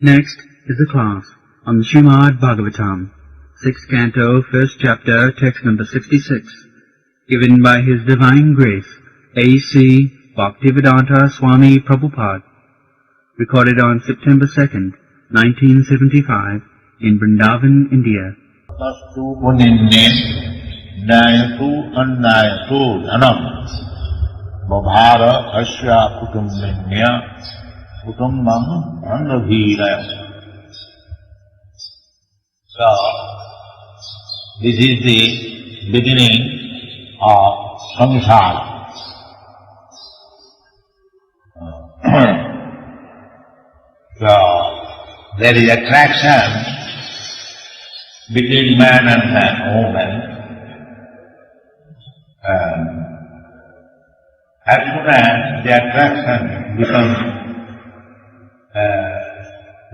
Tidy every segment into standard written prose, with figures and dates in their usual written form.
Next is the class on the Srimad Bhagavatam, 6th Canto, 1st Chapter, text number 66, given by His Divine Grace, A.C. Bhaktivedanta Swami Prabhupad, recorded on September 2nd, 1975, in Vrindavan, India. Tastu puninne nayatu annayatu dhanam babhara asya kutumbinya kutumbam andhavira. So, this is the beginning of samsara. So, there is attraction between man and woman. As soon as the attraction becomes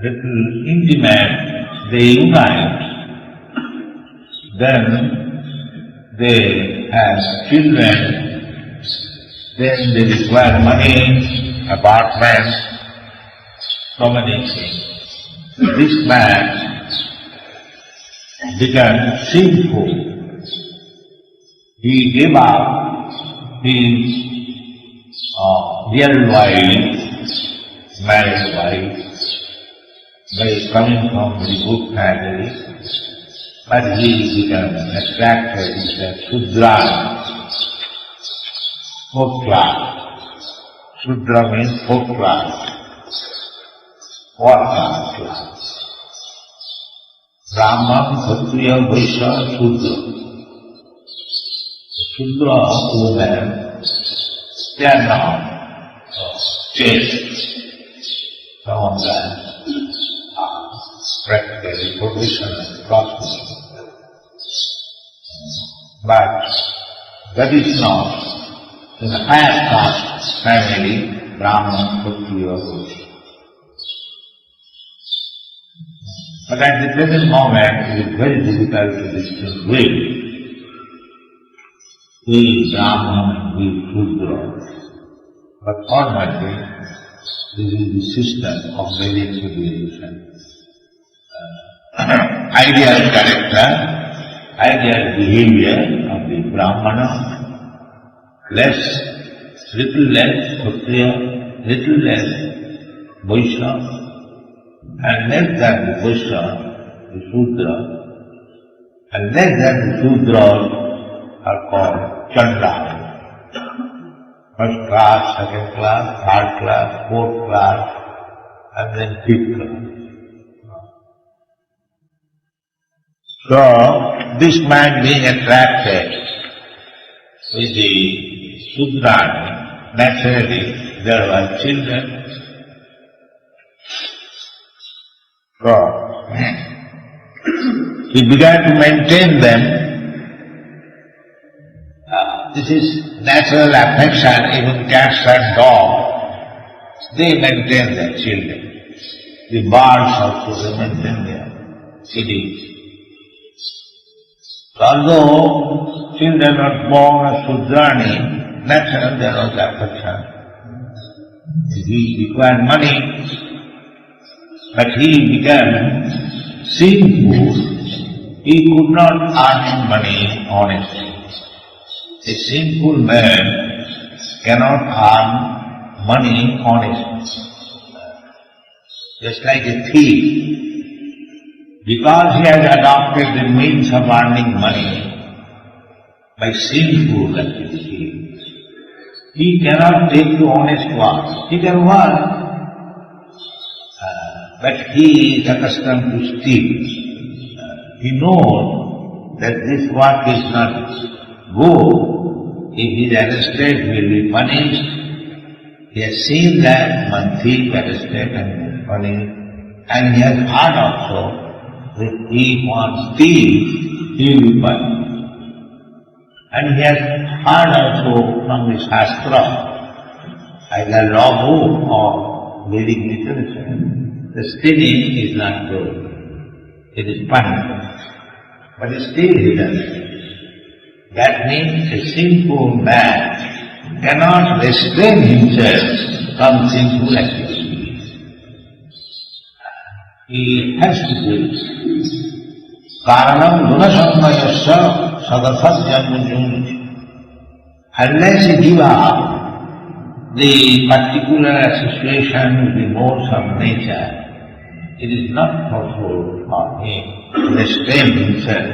little intimate, they unite, then they have children, then they require money, apartments, so many things. This man became sinful. He gave up his real wife, married wife, by coming from the good family, but he became attracted to the Shudra, fourth class. Shudra means fourth class, working class. Brahman, Kshatriya, Vaishya, Shudra. The Shudra women, they are not chaste. Some of them are practically professional prostitutes. But that is not in the higher caste family, Brahman, Kshatriya, Vaishya. But at the present moment, it is very difficult to distinguish who is Brahman and who is Shudra. But fortunately, this is the system of Vedic civilization. Ideal character, ideal behavior of the Brahmana, little less Kshatriya, little less Vaishya, and less than the Vaishya, the Shudra, and less than the Shudras are called Chandala. First class, second class, third class, fourth class, and then fifth class. So, this man being attracted with the Shudra, naturally there were children. So, he began to maintain them. This is natural affection, even cats and dogs, they maintain their children. The birds also, they maintain their cities. So although children are born as Shudrani, naturally there was affection. He required money, but he became sinful. He could not earn money honestly. A sinful man cannot earn money honestly. Just like a thief, because he has adopted the means of earning money by sinful activity, he cannot take the honest work. He can work, but he is accustomed to steal. He knows that this work is not good. If he is arrested, he will be punished. He has seen that one thief arrested and punished, and he has heard also that if one steals, he will be punished. And he has heard also from the Shastra, either law book or Vedic literature, the stealing is not good. It is punishable. But still he does it. That means a sinful man cannot restrain himself from sinful activities. He has to do it. Karanam gunasammayasya sadasat janmajuniti. Unless he give up the particular association with the modes of nature, it is not possible for him to restrain himself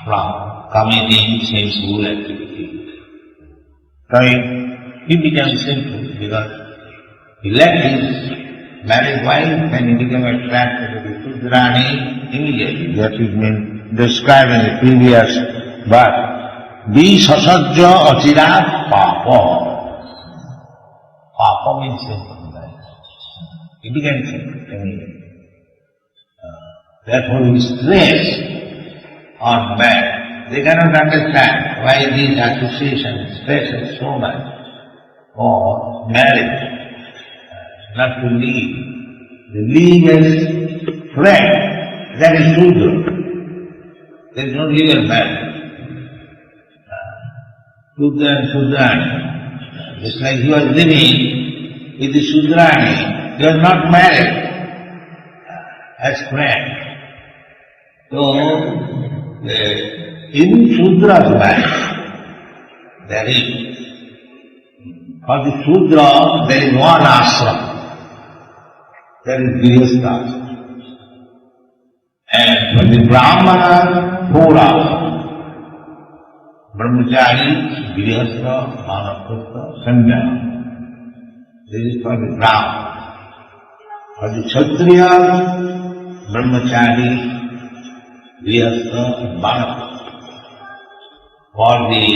from committing sinful activities. So he became sinful because he left his married wife and he became attracted to the Sudrani immediately. That is been described in the previous verse. Bi sasajya achirat papa. Papa means sinful. He became sinful immediately. Therefore he stress on man. They cannot understand why these associations stresses so much for marriage, not to leave. The legal friend, that is Sudra. There is no legal marriage. Sudra and Sudrani. Just like he was living with the Sudrani, they were not married as friends. So, in Sudra's life, there is, for the Sudra, there is one ashram. There is Grihastha ashram. And for the Brahmana, four ashrams. Brahmachari, Grihastha, Manaputta, Sanyasa. This is for the Brahmana. For the Kshatriya, Brahmachari, Grihastha and Manaputta. For the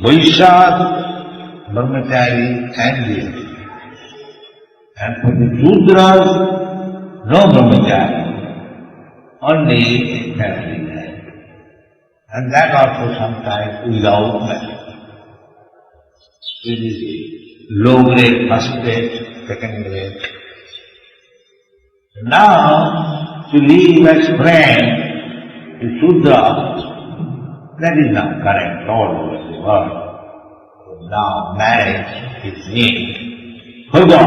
Vaishyas, Brahmachari and Grihastha. And for the Shudras, no Brahmachari, only a family life. And that also sometimes without marriage. This is low grade, first grade, second grade. Now, to live as friend to Shudra, that is not correct all over the world. Now, marriage is needed. Further,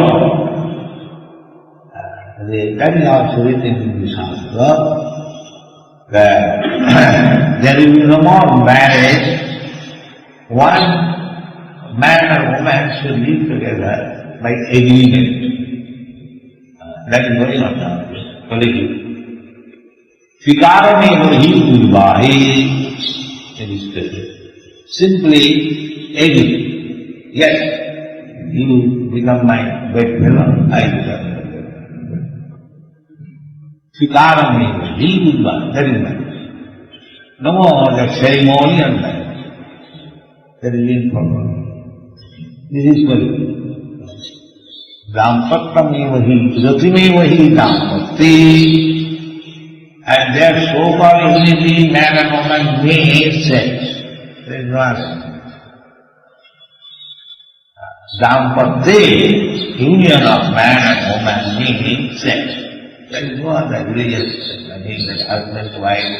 that is also written in the Shastra, that there will be no more marriage. One man and woman should live together by agreement. That is very important. Svikarame hi urvahe, it is stated. Simply agree. Yes, you become my bedfellow, I become your bedfellow. Svikarame hi urvahe, that is marriage. No more that ceremonial marriage. That is informal. This is very Dampattam hi, Ratimeva hi dampatti. And their so-called unity, man and woman, means sex. There is no other. Dampatti, union of man and woman, means sex. There is no other religious sex. I mean that husband and wife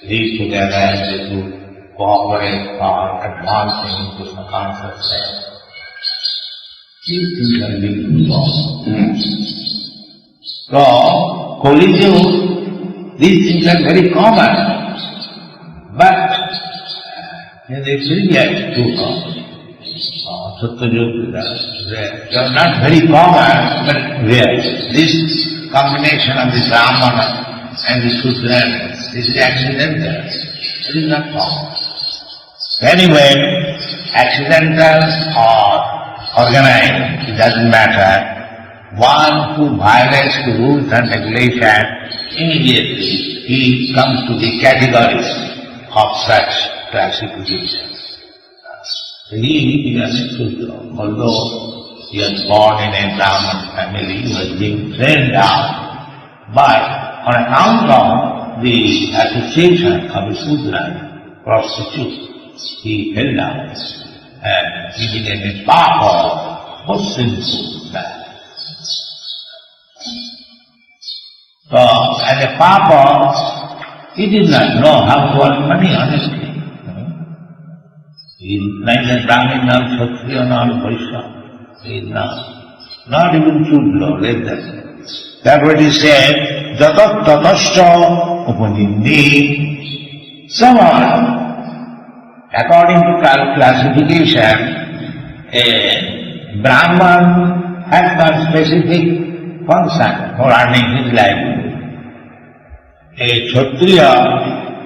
live together and they should cooperate for advancing into some consciousness. These things are really wrong. So, collision, these things are very common. But in the previous Yuga, Satyayuga, they are not very common, but rare. This combination of the Brahmana and the Sudra, this is accidental. It is not common. Anyway, accidental or organized, it doesn't matter. One who violates the rules and regulations, immediately he comes to the categories of such classification. He becomes a Sudra, although he was born in a Brahman family, he was being trained up, but on account of the association of a Sudra prostitute, he fell down and he became a papa, most sinful man. So, as a papa, he did not know how to earn money honestly. He is neither Brahmin nor Kshatriya nor Vaishya. He is not even Shudra, less than. Therefore it is said, Jatat tatascha upanindi. Someone, according to classification, a Brahman has got specific function for earning his livelihood. A Kshatriya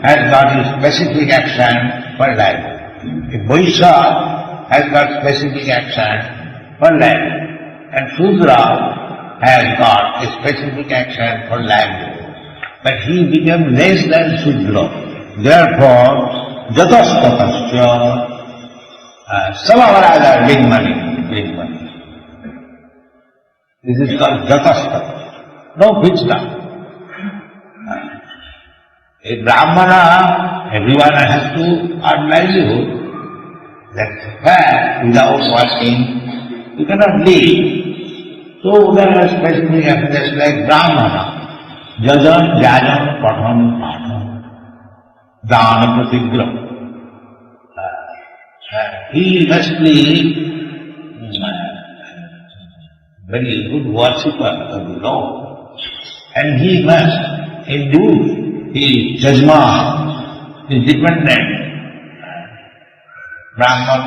has got a specific action for livelihood. A Vaishya has got specific action for livelihood. And Shudra has got a specific action for livelihood. But he became less than Shudra. Therefore, Jatastatascha, somehow or other bring money. This is called Jatasta, no fixed time. A Brahmana, everyone has to earn livelihood. That's a fact. Without working, you cannot live. So there are specific aspects like Brahmana, Jajan, Jajan, Pathan, Pathan. Dana Pratigra. He must be very good worshipper of the Lord. And he must endure his judgment, his dependent. Brahman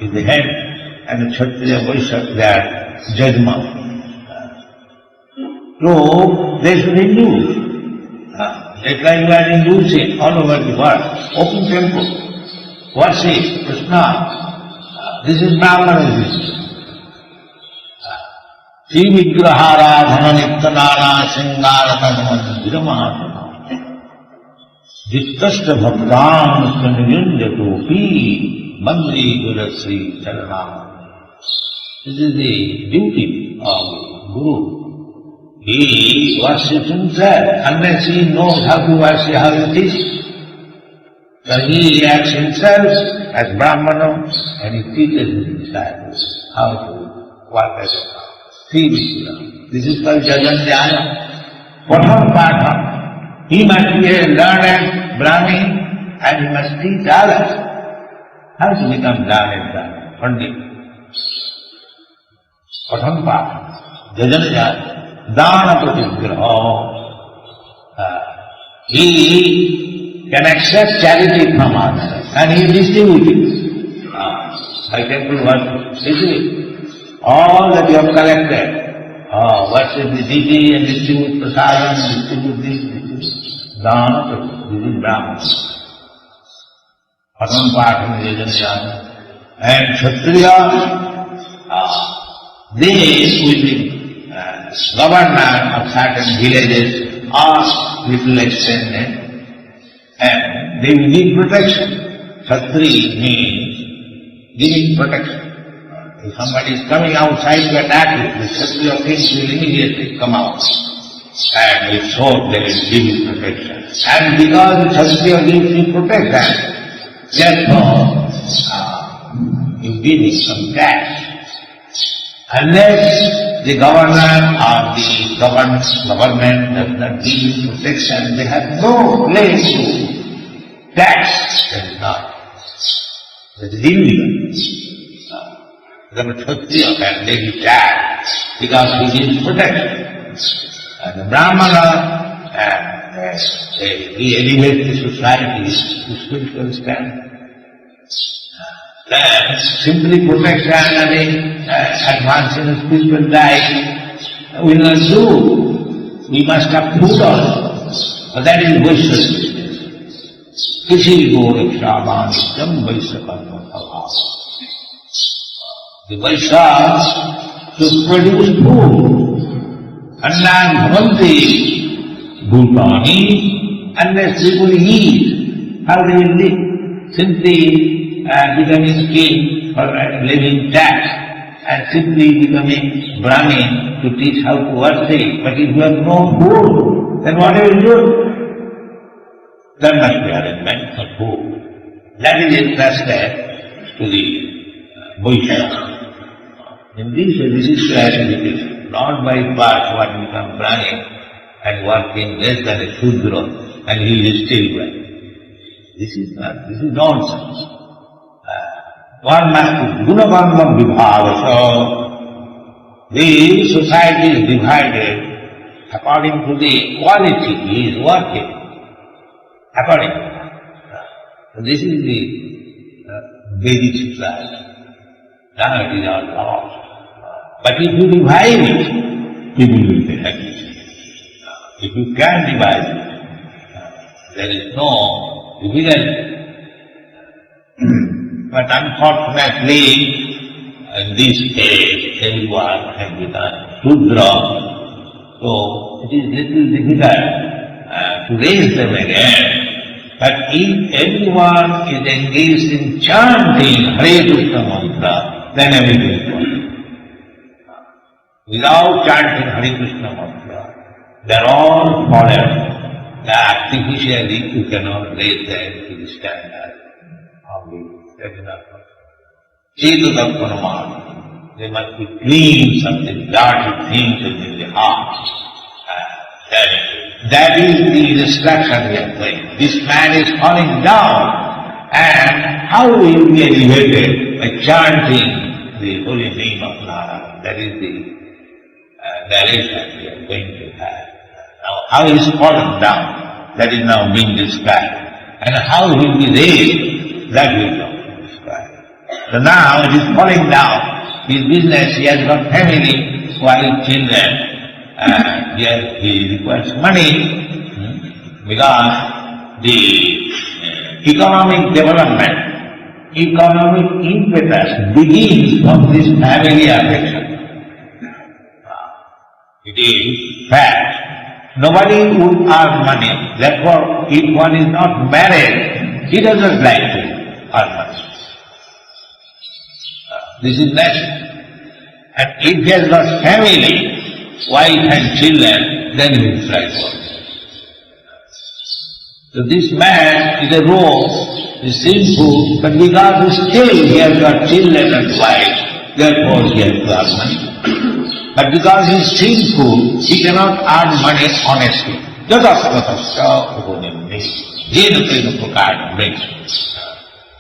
is the head and the Kshatriya Vaishya their judgment. So they should endure. That's why you are inducing all over the world. Open temple, worship Krishna. This is Brahmanism. Sri Vigrahara Dhananittanara Singara Viramahana Jittashta Bhaktam Svaniyunjatopi Mandri Gurasri Charanam. This is the duty of Guru. He worships himself unless he knows how to worship, how to teach. So he acts himself as Brahmana and he teaches his disciples how to work as a Brahmana. This is called Jajanjana. Patham Patham. He must be a learned Brahmin and he must teach others how to become learned Brahmin, Pandit. Patham Patham. Jajanjana. Dana Pratigraha. He can accept charity from others and he distributes it. By temple worship, distribute. All that you have collected, worship the deity and distribute prasadam, distribute this. Dana Pratigraha. This is Brahman. Patham Patham Jajanjana. And Kshatriya, they will be governor of certain villages or little extended, and they will need protection. Kshatri means giving protection. If somebody is coming outside to attack you, the Kshatriya kings will immediately come out, and with sword they will give you protection. And because the Kshatriya gives you protection, therefore you give him some tax. Unless the governor or the government does not give you protection, they have no place to tax. That is not. That is illegal. The Kshatriya can lay his tax because he gives protection. And the Brahmana, he elevates the society to spiritual standard. Then simply protection and advance in spiritual life will not do. We must have food also. But that is Vaishya business. Kisi Gorikshamanistam Vaishya Karma Bhava. The Vaishya should produce food. Annan bhavanti bhutani. Unless people eat, how they will live? Simply becoming king or living tax and simply becoming Brahmin to teach how to worship. But if you have no food, then what will you do? There must be arrangement for food. That is entrusted to the Vaishya. In this is classification, not by birth one become Brahmin and working less than a Shudra and he is still Brahmin. This is nonsense. One must Gunagandam Vibhavasa. The society is divided according to the quality he is working, according to that. So this is the Vedic supply. Now it is all lost. But if you revive it, people will be happy. If you can revive it, there is no difficulty. But unfortunately, in this age, everyone has become Shudra, so it is little difficult to raise them again. But if everyone is engaged in chanting Hare Krishna mantra, then everything is possible. Without chanting Hare Krishna mantra, they are all fallen. Artificially you cannot raise them to the standard of the regular person. Chetu. They must be clean, something dirty things in the heart. That is the instruction we are doing. This man is falling down, and how will he be elevated? By chanting the holy name of Nara. That is the direction we are going to have. Now, how he is fallen down, that is now being described. And how he will be raised, that will not be described. So now it is falling down. His business, he has got family, wife, children. Here he requires money because the economic development, economic impetus begins from this family affection. It is fact. Nobody would earn money. Therefore, if one is not married, he does not like to earn money. This is natural. And if he has got family, wife and children, then he will try for it. So this man is a rogue, is sinful, but because still he has got children and wife, therefore he has to earn money. But because he is sinful, he cannot earn money honestly. Jatasvatasya upanimni, jena prema prakara brings.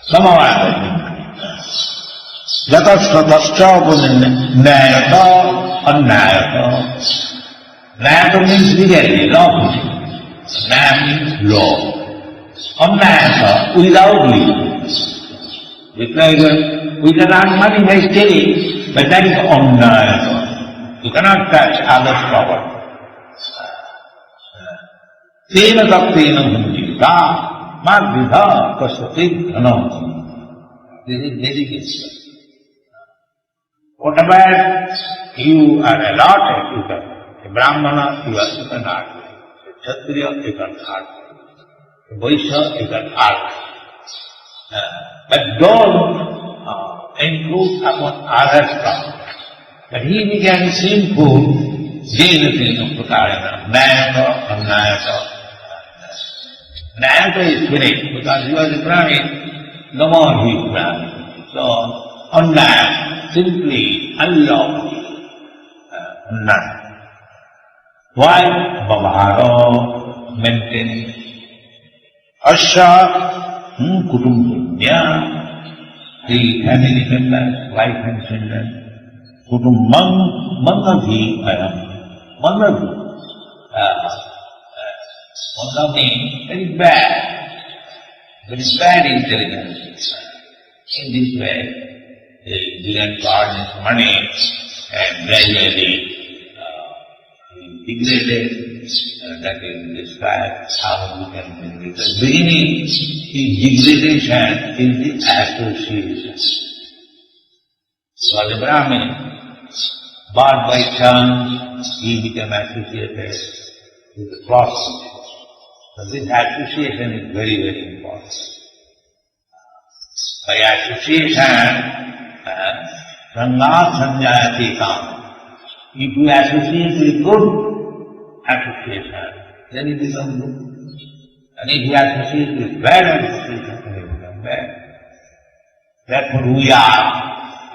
Somehow I have money. Jatasvatasya upanimni, nayata, annayata. Nayata means legally, lawfully. Naya means law. Annayata, without leave. We can earn money by stealing, but that is annayata. You cannot touch others' property. Tena tattena bhunjita, madvidha kasati dhanam. This is dedication. Whatever you are allotted, you can. A Brahmana, you can earn. A Kshatriya, you can earn. A Vaishya, you can earn. But don't intrude upon others' property. But he became sinful, jena prema prakarana, nayata, annayata. Nayata is finished, because he was a Brahmin, no more he is Brahmin. So, annayata, simply, unlawfully, annayata. Why? Bhavara, maintenance. Asya, kutumbunya, the family members, wife and children. Kutumbang manadhi ayam. Manadhi. Manadhi, very bad. Very bad intelligence. In this way, they didn't earn his money and gradually he degraded. That is described how we can bring it. The beginning, his degradation is the association. So the Brahmin, but by chance he became associated with the prostitute. So this association is very, very important. By association, Rangat Sanjayati Kam. If you associate with good association, then it becomes good. And if you associate with bad association, then it becomes bad. Therefore we are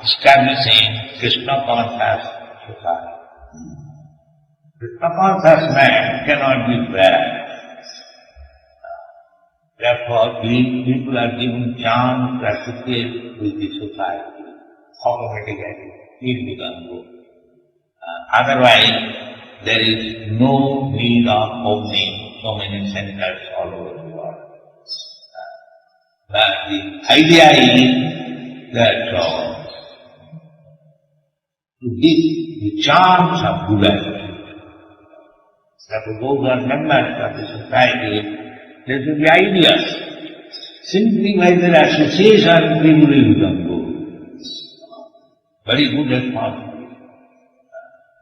establishing Krishna conscious society. Krishna conscious man cannot be bad. Therefore, people are given chance to associate with the society. Automatically, it becomes good. Otherwise, there is no need of opening so many centers all over the world. But the idea is that to give the charms of Buddha, that those are members of the society, there should be ideas. Simply by their association, people will become good. Very good responsibility.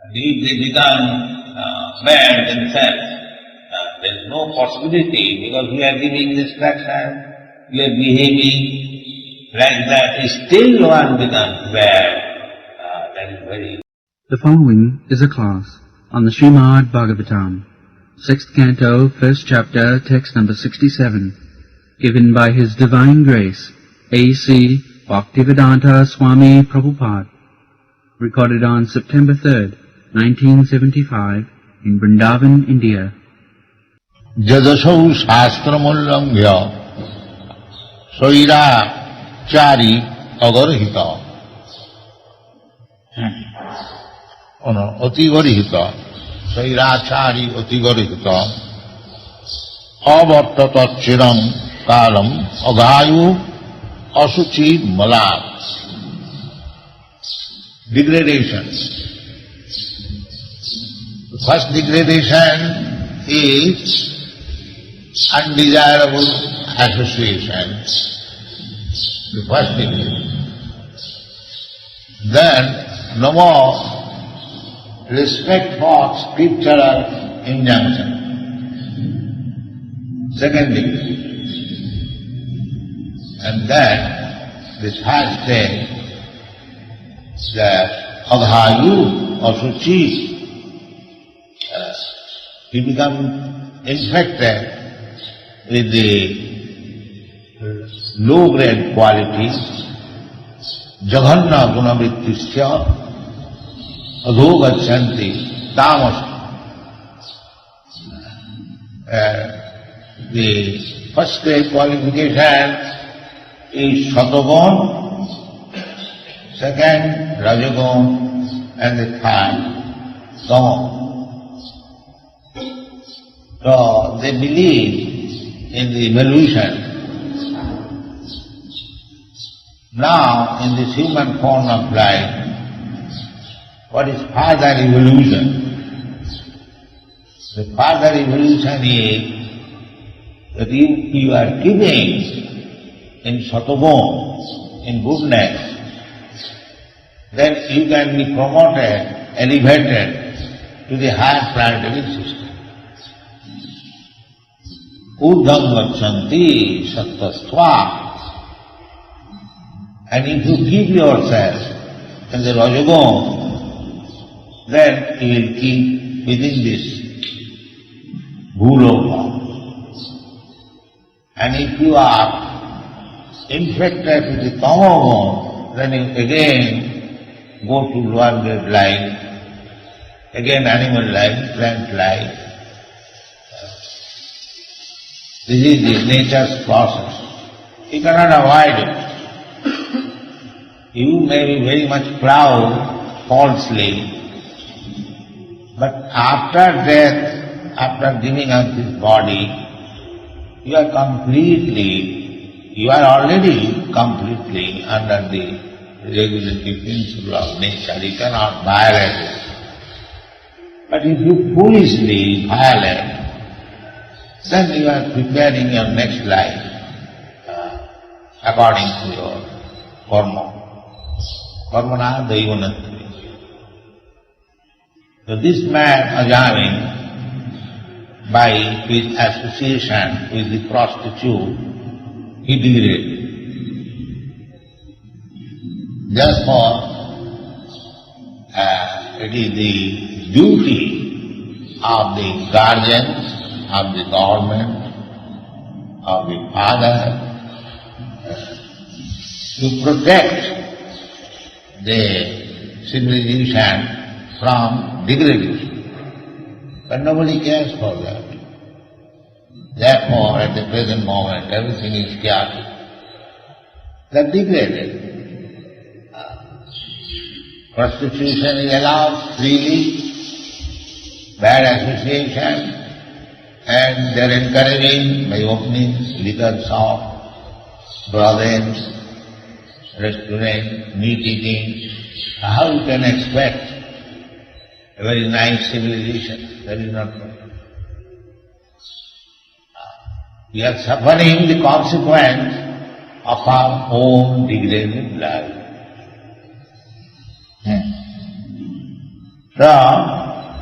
And if they become bad themselves, there is no possibility because we are giving instruction, we are behaving like that. Still one becomes bad. That is very. The following is a class on the Srimad Bhagavatam, 6th Canto, 1st Chapter, text number 67, given by His Divine Grace, A.C. Bhaktivedanta Swami Prabhupad, recorded on September 3rd, 1975, in Vrindavan, India. Jadasau shastramullangya soira chari agarhita Otigarhita soira chari otigarhita avartatachiram kalam agayu asuchi malak. Degradation. The first degradation is undesirable association. The first degradation. Then no more respect for scriptural injunction. Second degree. And then this first thing, that Aghayu or Suchi, he becomes infected with the low-grade qualities, Jaghanna gunavrittisya adhogachanti tamas. The first grade qualification is Satagun, second Rajagun, and the third Tama. So they believe in the evolution. Now, in this human form of life, what is further evolution? The further evolution is that if you are giving in Satagun, in goodness, then you can be promoted, elevated to the higher planetary system. Urdham gachanti sattva. And if you keep yourself in the Rajagun, then you will keep within this bhuloka. And if you are infected with the tamagun, then you again go to lower grade life, again animal life, plant life. This is the nature's process. You cannot avoid it. You may be very much proud falsely, but after death, after giving up this body, you are already completely under the regulative principle of nature. You cannot violate it. But if you foolishly violate, then you are preparing your next life according to your karma. Karmana daivanantri. So this man, Ajamil, by his association with the prostitute, he degraded. Therefore, it is the duty of the guardians, of the government, of the father, to protect the civilization from degradation. But nobody cares for that. Therefore, at the present moment, everything is chaotic. They are degraded. Prostitution is allowed freely, bad association, and they are encouraging by opening liquor shop, brothels, restaurant, meat eating. How you can expect a very nice civilization? That is not possible. We are suffering the consequence of our own degraded life. So,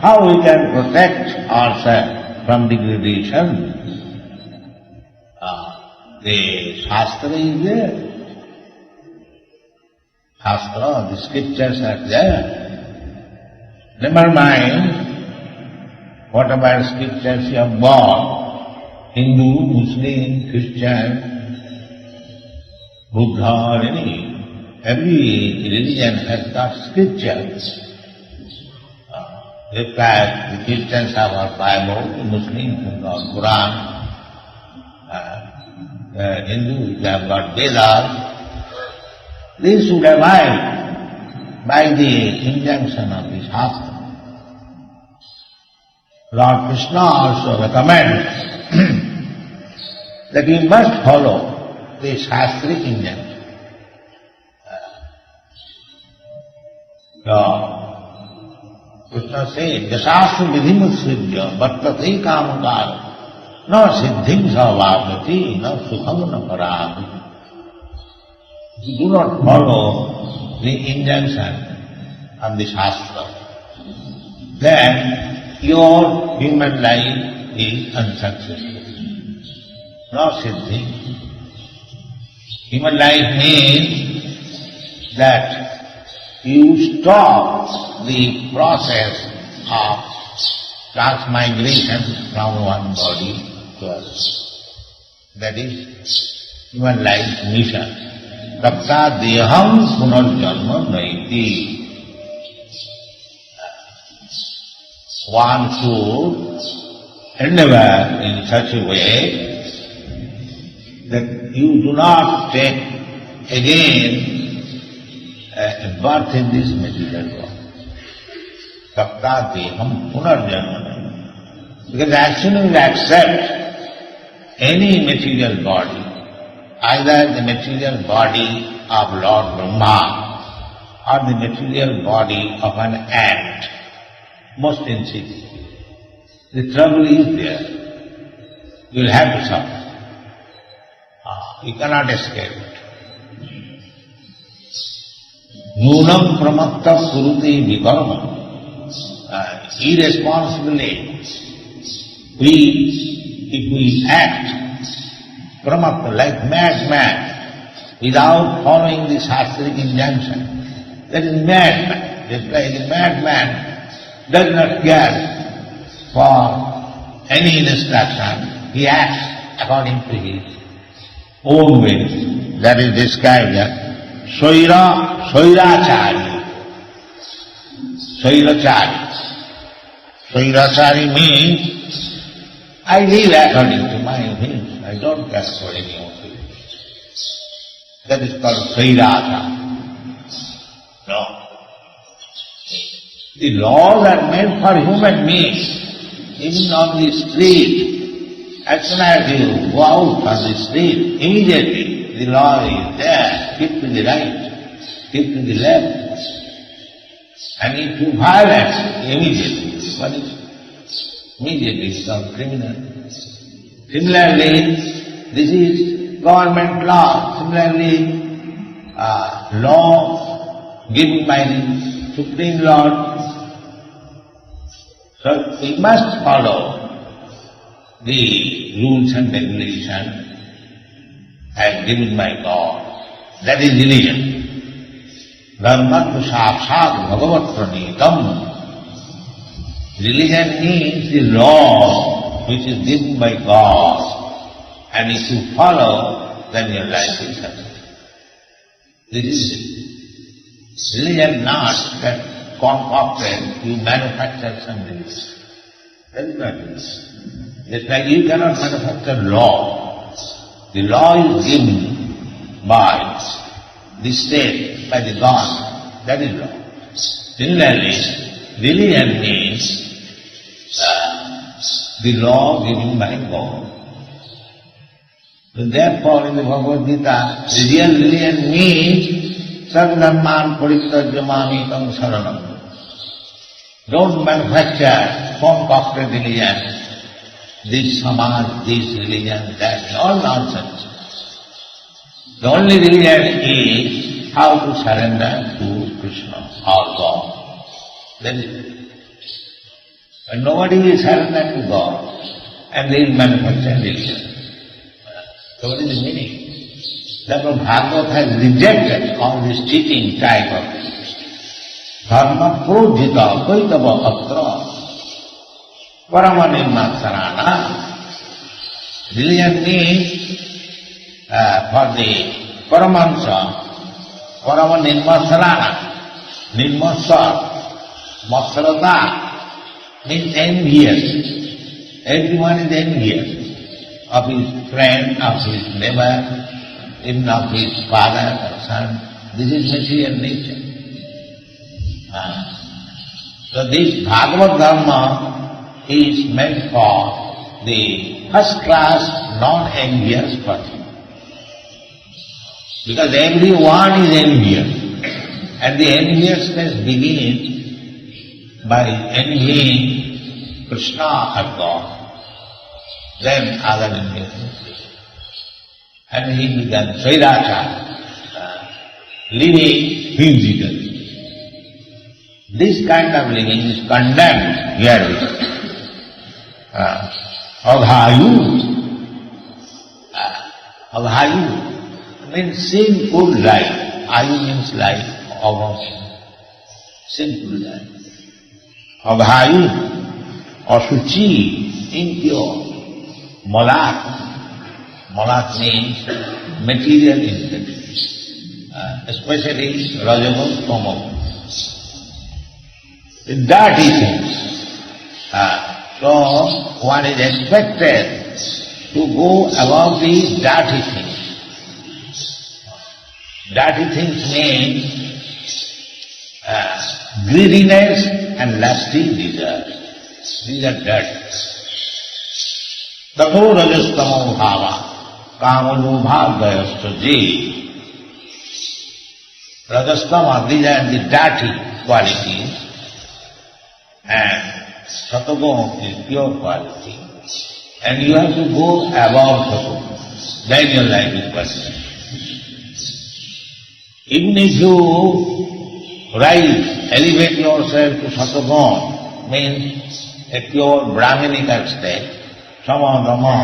how we can protect ourselves from degradation? The Shastra is there. Shastra, the scriptures are there. Never mind whatever scriptures you have bought, Hindu, Muslim, Christian, Buddha or any, every religion has got scriptures. In fact, the Christians have our Bible, the Muslims have got Quran, the Hindus have got Vedas. These should abide by the injunction of the Shastra. Lord Krishna also recommends that we must follow the Shastric injunction. Krishna says, Jasasya vidhimusridya bhattate kamakara na siddhim savapati na sukham na paragati. If you do not follow the injunction of the Shastra, then your human life is unsuccessful. No siddhi. Human life means that you stop the process of transmigration from one body to another. That is human life mission. Tapta deham punarjanma naiti. One should endeavor in such a way that you do not take again a birth in this material world. Tapta deham punarjanma naiti. Because as soon as you accept any material body, either the material body of Lord Brahma or the material body of an ant, most insignificant. The trouble is there. You will have to suffer. You cannot escape it. Nunam pramakta kuruti vikarma. Irresponsibly, if we act pramakta, like madman, without following the Shastric injunction, that is madman. Just like the madman does not care for any instruction, he acts according to his own will. That is described as Soirachari. Soirachari. Soirachari means I live according to my will. I don't care for any of it. That is called Soirachari. No. The laws are made for human beings. Even on the street, as soon as you go out on the street, immediately the law is there. Keep to the right, keep to the left. And if you violate, immediately, what is? Immediately become criminal. Similarly, this is government law. Similarly, law given by the Supreme Lord. So we must follow the rules and regulations as given by God. That is religion. Dharma sakshat bhagavat pranitam. Religion means the law which is given by God. And if you follow, then your life is successful. This is religion, not that concocted, you manufacture some religion. That is not religion. Just like you cannot manufacture law. The law is given by the state, by the God. That is law. Similarly, religion means the law given by God. So therefore in the Bhagavad Gita, real religion means Sarvadharman Parityajya Mamekam Saranam. Don't manufacture concocted religion, this samaj, this religion, that, all nonsense. The only religion is how to surrender to Krishna or God. Then when nobody will surrender to God and they will manufacture religion. So what is the meaning? Therefore Bhagavad has rejected all this teaching type of dharma prodhita vaitava atra parama nirmatsarana. Religion means for the Paramahansa, Parama Nirmasarana, Nirmasar, Masarata means envious. Everyone is envious of his friend, of his neighbor, even of his father or son. This is material nature. So this Bhagavad Dharma is meant for the first class non-envious person. Because everyone is envious, and the enviousness begins by envying Krishna or God, then other enviousness. And he began Svairachara, living physically. This kind of living is condemned here. Adhayu. Adhayu means sinful life. Ayu means life, sinful life. Adhayu, asuchi, impure. Malak. Malak means material infection, especially Rajamul, Tamam. Dirty things. So one is expected to go above the dirty things. Dirty things mean greediness and lusty desires. These are dirt. Tato rajastamo bhava kamalubhagayascha je. Rajastama, these are the dirty qualities, and Satoguna is pure quality. And you have to go above Satoguna. Then your life is perfect. Even if you elevate yourself to Satoguna, means a pure Brahminical state, Sama Dhamma,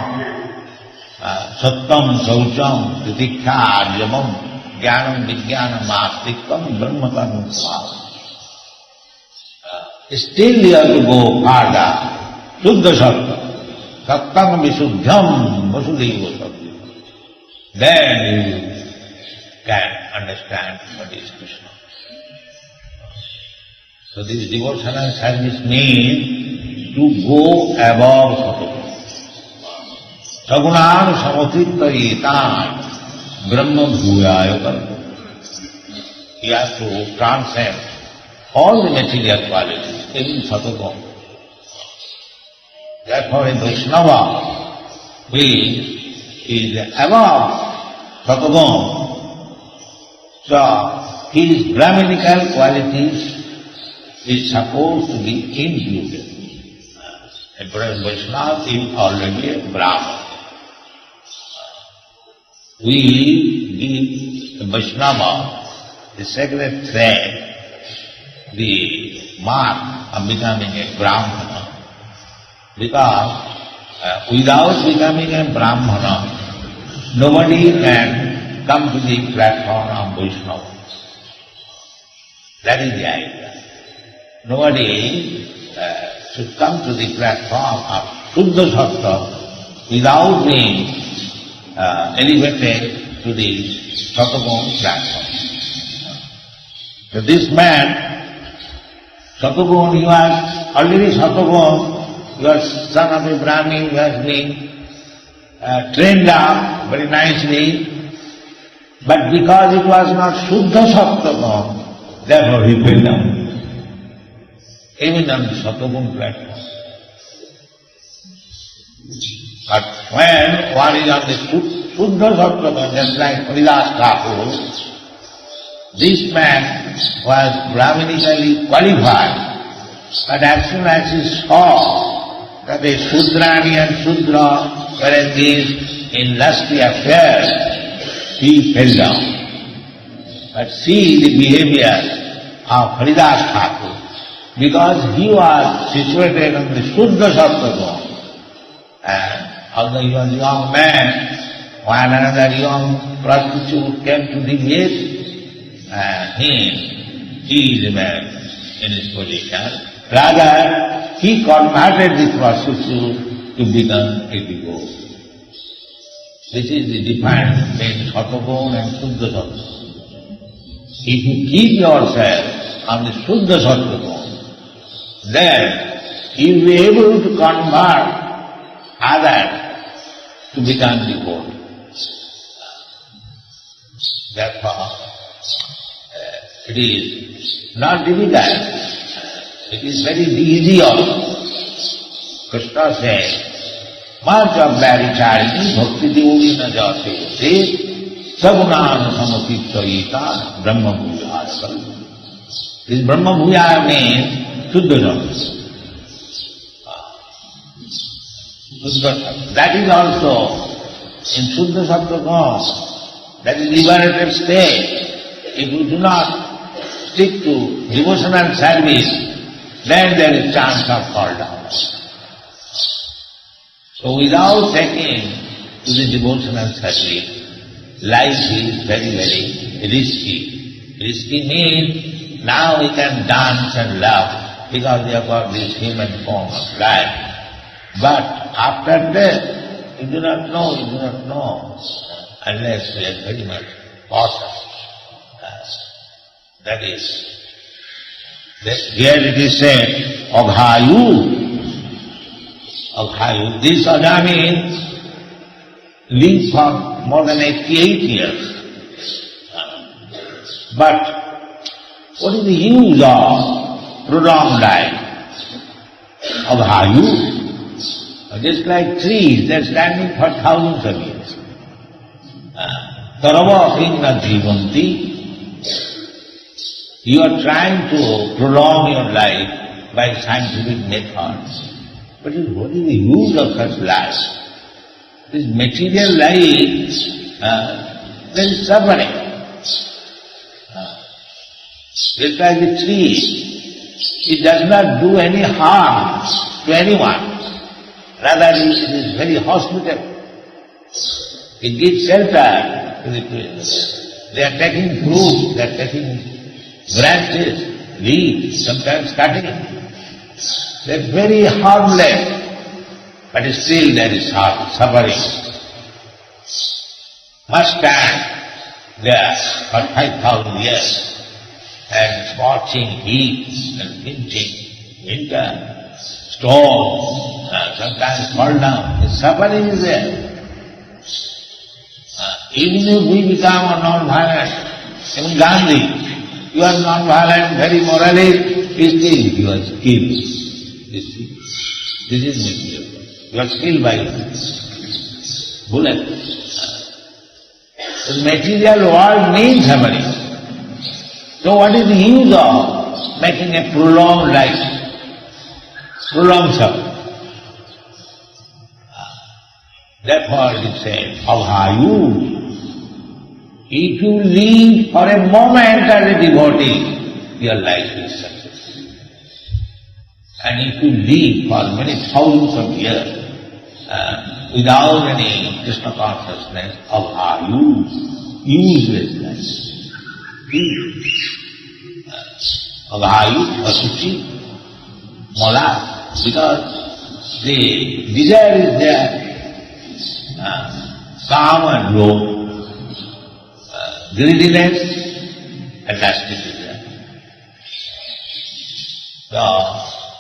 Sattam, Saucham, Titikha, Ajamam, Jnanam, Vijnanam, Astikam, Brahmatam, Sava. Still you have to go further, Suddha Sattva, Sattam Visuddham, Vasudeva Sattva. Then you can understand what is Krishna. So this devotional service means to go above Sattva. Sagunan samatitta etan brahma bhuyaya karta. He has to transcend all the material qualities, even Sattva. Therefore a Vaishnava is above Sattva. So his Brahminical qualities is supposed to be imputed. A Vaishnava is already a Brahman. We give a Vaishnava the sacred thread, the mark of becoming a Brahmana, because without becoming a Brahmana, nobody can come to the platform of Vaishnava. That is the idea. Nobody should come to the platform of Suddha Sattva without being elevated to the Sattva platform. So this man, Sattva, he was already Sattva, he was son of a Brahmin, he has been trained up very nicely, but because it was not Shuddha Sattva, therefore he fell down. Even on the Sattva platform. But when one is on the Shuddha Sattva, just like Haridas Thakur, this man was Brahmanically qualified, but as soon as he saw that the Shudrani and Shudra were engaged in lusty affairs, he fell down. But see the behavior of Haridas Thakur, because he was situated on the Shuddha Sattva, and although he was a young man, when another young prostitute came to deviate he remained in his position. Rather, he converted the prostitute to become a devotee. This is the difference between Sattva and Shuddha Sattva. If you keep yourself on the Shuddha Sattva, then you will be able to convert others to become devotees. Therefore, it is not difficult, it is very easy also. Krishna says, much of Varichariti bhakti devi na jate sagunana samatiptayita brahma bhujaya kalu. This brahma bhujaya means Shuddha Sattva. That is also in Shuddha Sattva form, that is liberated state. If you do not stick to devotional service, then there is chance of fall down. So without taking to the devotional service, life is very, very risky. Risky means now we can dance and laugh because we have got this human form of life. But after death, you do not know, unless we are very much cautious. That is, here it is said, Aghayu. This Ajamil lived for more than 88 years. But what is the use of prolonged life? Aghayu. Just like trees, they are standing for thousands of years. Tarava Orignal Jivanti. You are trying to prolong your life by scientific methods. But what is the use of such life? This material life, there is suffering. Just like the tree, it does not do any harm to anyone. Rather, it is very hospitable. It gives shelter to the trees. They are taking fruit, they are taking branches, leaves, sometimes cutting. They are very harmless, but still there is suffering. Must stand there for 5,000 years and scorching heat and pinching, winter, storm, sometimes fall down. The suffering is there. Even if we become a non-violent, even Gandhi, you are non-violent, very moralist, still you are killed. This is material. You are killed by bullet. The material world means suffering. So what is the use of making a prolonged life, prolonged suffering? Therefore it is said, Aghayu. If you live for a moment as a devotee, your life is successful. And if you live for many thousands of years without any Krishna consciousness, Aghayu, uselessness. Aghayu, Asuchi, Mala, because the desire is there, calm and low. Greediness and lasting desire. So,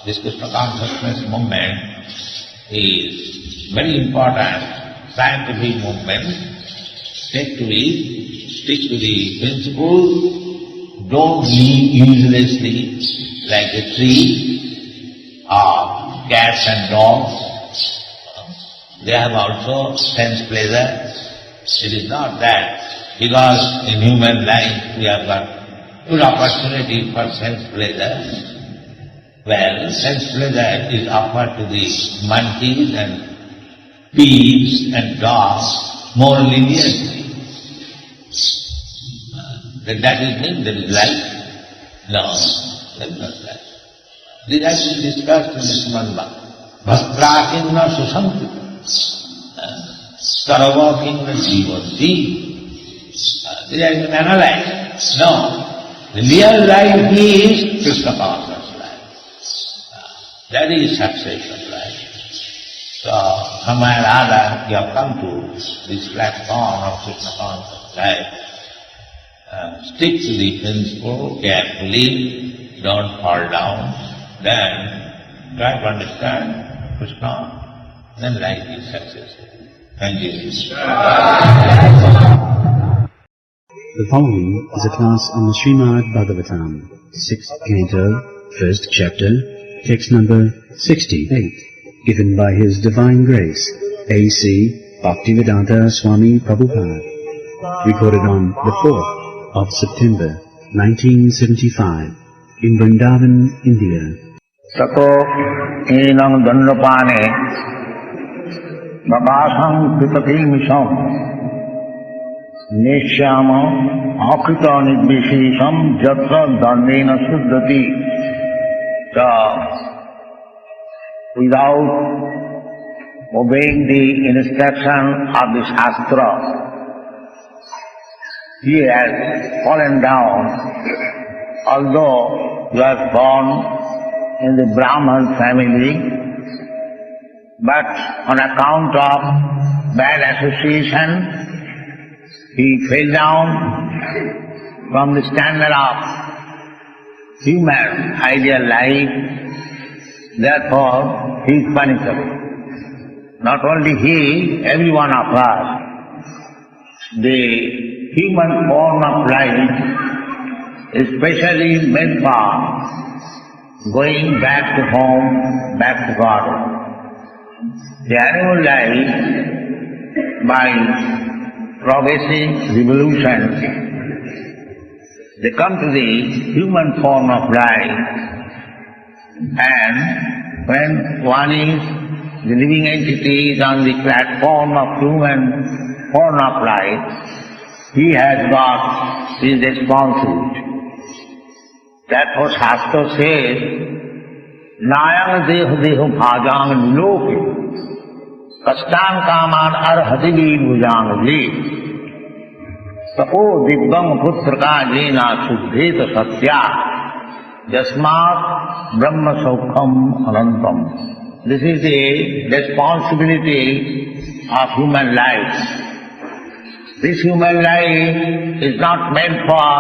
this Krishna consciousness movement is very important scientific movement. Stick to it, stick to the principle, don't live uselessly like a tree or cats and dogs. they have also sense pleasure. It is not that because in human life we have got good opportunity for sense pleasure. Well, sense pleasure is offered to the monkeys and pigs and dogs more leniently. That is mean there is life? No, that is not life. This has been discussed in the Srimad Bhakrakinna Susankita. Saravakinna Jivanti. This has been analyzed. No, the real life is Krishna conscious life. That is success of life. So, somewhere or other you have come to this platform of Krishna conscious life. Stick to the principle carefully, don't fall down, then try to understand Krishna, then life is successful. Thank you. The following is a class on the Srimad Bhagavatam, 6th Canto, 1st Chapter, text number 68, given by His Divine Grace, A.C. Bhaktivedanta Swami Prabhupad, recorded on the 4th of September 1975 in Vrindavan, India. Sato enang dandapane babasam kritatimisham neshyama akrita nidvishisham jatra dandena suddhati. So, without obeying the instruction of the Shastra, he has fallen down, although he was born in the Brahman family, but on account of bad association, he fell down from the standard of human ideal life, therefore he is punishable. Not only he, every one of us. The human form of life is specially meant for going back to home, back to God. The animal life, by progressive evolution, they come to the human form of life, and when one is the living entity is on the platform of human form of life, he has got his responsibility. Therefore Shastra says, Nayang deho deho bhajang niloke, kastan kaman arhati bhujang le, tapo dibbam putraka jena suddheta satya, jasmat brahma saukham anantam. This is the responsibility of human life. This human life is not meant for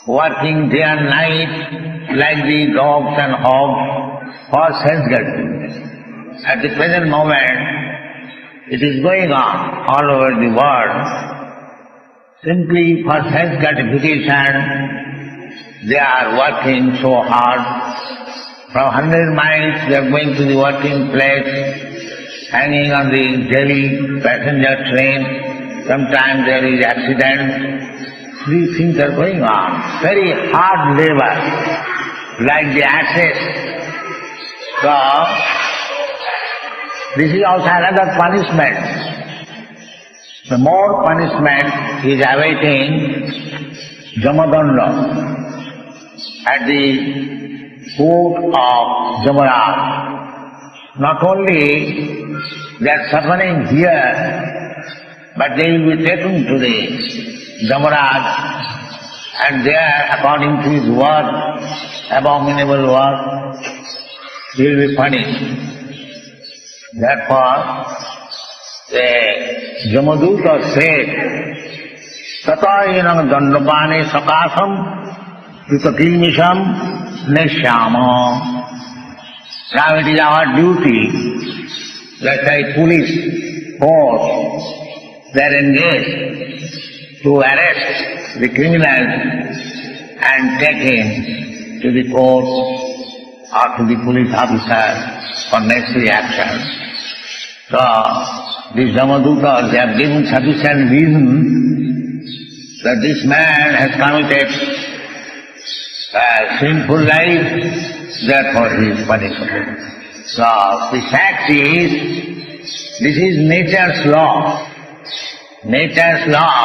working day and night like the dogs and hogs for sense-getting. At the present moment, it is going on all over the world. Simply for sense gratification, they are working so hard. From 100 miles they are going to the working place, hanging on the daily passenger train. Sometimes there is accident. These things are going on. Very hard labor, like the ashes. So, this is also another punishment. The more punishment is awaiting Jamadanda at the court of Jamaraj. Not only they are suffering here, but they will be taken to the Jamaraj, and there, according to his work, abominable work, he will be punished. Therefore, the Jamaduta said, Tatayenam dandapane sakasam Tutaklimisham neshyama. Now it is our duty, let's say police force, they are engaged to arrest the criminals and take him to the court or to the police officer for necessary action. So, these Yamadutas, they have given sufficient reason that this man has committed a sinful life, therefore he is punishable. So, the fact is, this is nature's law. Nature's law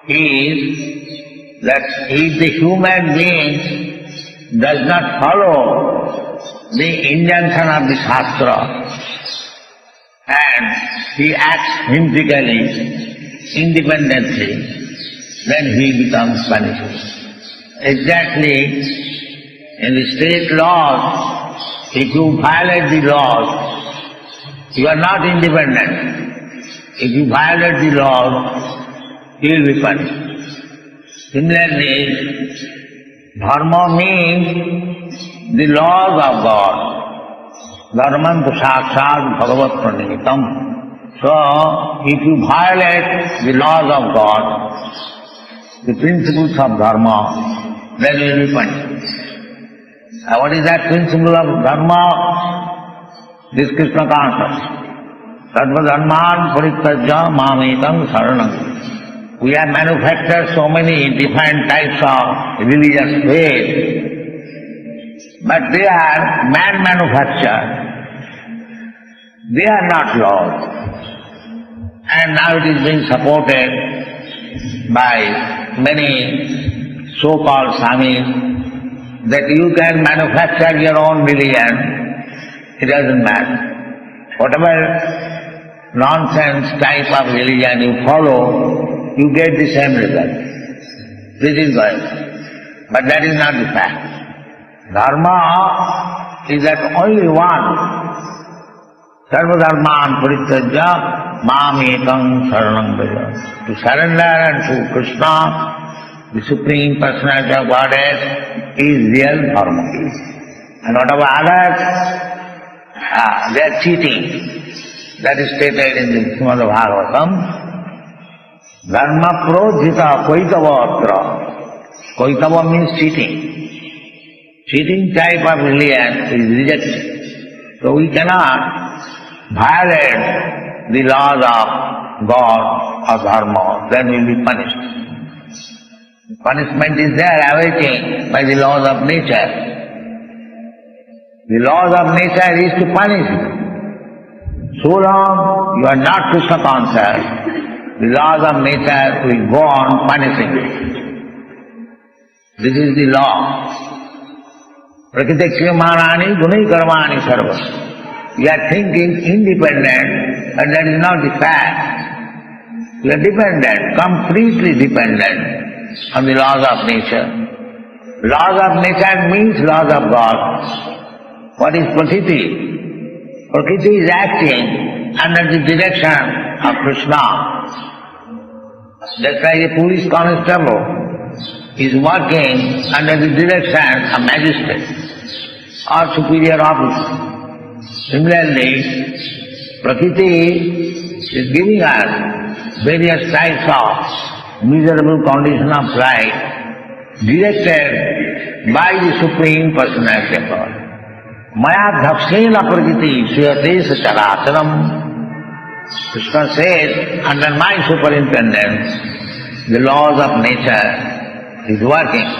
is that if the human being does not follow the injunction of the Shastra and he acts whimsically, independently, then he becomes punishable. Exactly in the state laws, if you violate the laws, you are not independent. If you violate the laws, you will be punished. Similarly, dharma means the laws of God. Dharmantu sakshat bhagavat pranimitam. So, if you violate the laws of God, the principles of dharma, then you will be punished. What is that principle of dharma? This Krishna consciousness. Sarva dharman parityajya mametam saranam. We have manufactured so many different types of religious faith, but they are man-manufactured. They are not laws. And now it is being supported by many so-called Swamis that you can manufacture your own religion, it doesn't matter. Whatever nonsense type of religion you follow, you get the same result. This is right. But that is not the fact. Dharma is that only one. Sarva dharman parityajya mamekam saranam braja. To surrender unto Krishna, the Supreme Personality of Godhead, is real dharma. And whatever others, they are cheating. That is stated in the Srimad Bhagavatam. Dharma prodhita koitavatra. Koitava means cheating. Cheating type of religion is rejected. So we cannot violate the laws of God or dharma, then we will be punished. Punishment is there awaiting by the laws of nature. The laws of nature is to punish you. So long you are not Krishna conscious, the laws of nature will go on punishing you. This is the law. Prakritikshyamanani gunai karmani sarva. You are thinking independent, but that is not the fact. You are dependent, completely dependent on the laws of nature. Laws of nature means laws of God. What is Prakriti? Prakriti is acting under the direction of Krishna. Just like a police constable is working under the direction of magistrate or superior officer. Similarly, Prakriti is giving us various types of miserable condition of life directed by the Supreme Personality of God. Maya dhapsena prakriti suyate characharam. Krishna says, under my superintendence, the laws of nature is working.